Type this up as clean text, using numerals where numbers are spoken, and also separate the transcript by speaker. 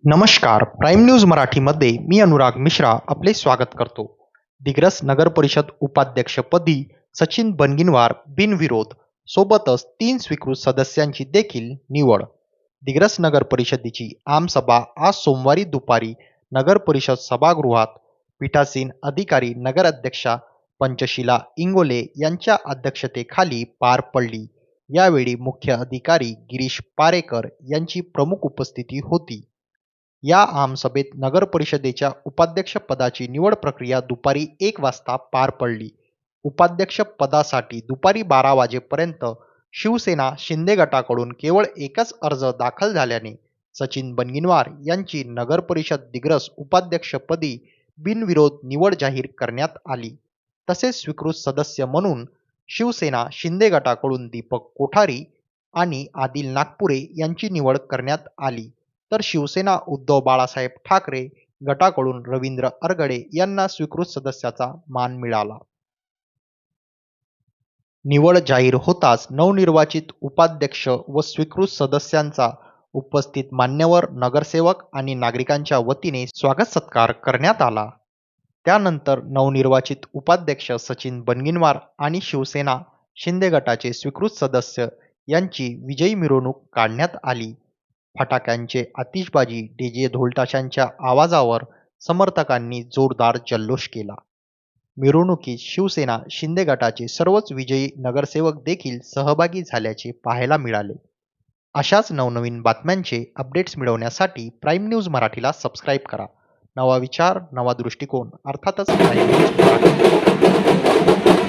Speaker 1: नमस्कार. Prime news मराठीमध्ये मी अनुराग मिश्रा आपले स्वागत करतो. दिग्रस नगर परिषद उपाध्यक्षपदी सचिन बनगिनवार बिनविरोध, सोबतच 3 स्वीकृत सदस्यांची देखील निवड. दिग्रस नगर परिषदेची आमसभा आज सोमवारी दुपारी नगर परिषद सभागृहात पीठासीन अधिकारी नगराध्यक्षा पंचशीला इंगोले यांच्या अध्यक्षतेखाली पार पडली. यावेळी मुख्य अधिकारी गिरीश पारेकर यांची प्रमुख उपस्थिती होती. या आमसभेत नगर परिषदेच्या उपाध्यक्षपदाची निवड प्रक्रिया दुपारी 1 वाजता पार पडली. उपाध्यक्षपदासाठी दुपारी 12 वाजेपर्यंत शिवसेना शिंदे गटाकडून केवळ एकच अर्ज दाखल झाल्याने सचिन बनगिनवार यांची नगर परिषद दिग्रस उपाध्यक्षपदी बिनविरोध निवड जाहीर करण्यात आली. तसेच स्वीकृत सदस्य म्हणून शिवसेना शिंदे गटाकडून दीपक कोठारी आणि आदिल नागपुरे यांची निवड करण्यात आली. तर शिवसेना उद्धव बाळासाहेब ठाकरे गटाकडून रवींद्र अरगडे यांना स्वीकृत सदस्याचा मान मिळाला. निवड जाहीर होताच नवनिर्वाचित उपाध्यक्ष व स्वीकृत सदस्यांचा उपस्थित मान्यवर नगरसेवक आणि नागरिकांच्या वतीने स्वागत सत्कार करण्यात आला. त्यानंतर नवनिर्वाचित उपाध्यक्ष सचिन बनगिनवार आणि शिवसेना शिंदे गटाचे स्वीकृत सदस्य यांची विजयी मिरवणूक काढण्यात आली. फटाक्यांचे आतिषबाजी, डीजे ढोलताशांच्या आवाजावर समर्थकांनी जोरदार जल्लोष केला. मिरवणुकीत शिवसेना शिंदे गटाचे सर्वच विजयी नगरसेवक देखील सहभागी झाल्याचे पाहायला मिळाले. अशाच नवनवीन बातम्यांचे अपडेट्स मिळवण्यासाठी प्राईम न्यूज मराठीला सबस्क्राईब करा. नवा विचार, नवा दृष्टिकोन, अर्थातच प्राईम न्यूज मराठी.